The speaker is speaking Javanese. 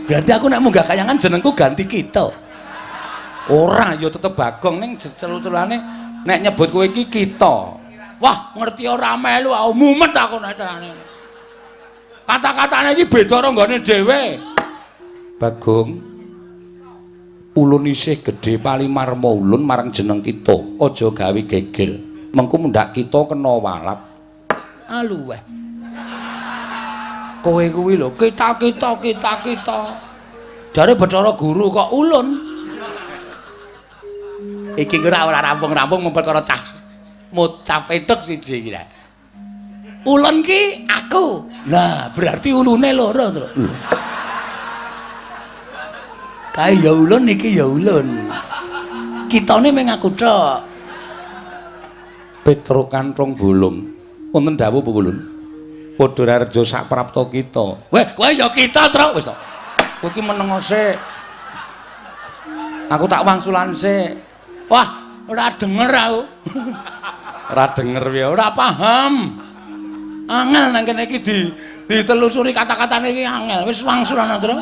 Berarti aku nek munggah kayangan jenengku ganti kita. Ora ya tetep Bagong ning celu-celane nek nyebut kowe iki kita. Wah, ngerti ora melu aku mumet aku nek carane. Kata-katane iki beda karo nggone dhewe. Bagong ulun isih gedhe palimarma ulun marang jeneng kita. Aja gawe geger. Mengko mundak kita kena walap. Aluweh. Kowe kuwi lho, kita. Jare Bathara Guru kok ulun. Iki ora rampung-rampung mung perkara cah mocap edhek siji iki. Ulun ki aku. Lah, berarti ulune loro to. Kae ya ulun iki ya ulun. Kitane mung aku tok. Petro kanthong bolong. Wonten dawuh Bu Ulun. Padha rejo sak prapta kita. Weh, kowe ya kita, Tru. Wis to. Kowe iki menengo sik. Aku tak wangsulan sik. Wah, ora denger aku. Ora denger piye, ora paham. Angel nang kene iki ditelusuri kata-katane iki angel. Wis wangsulan, Tru.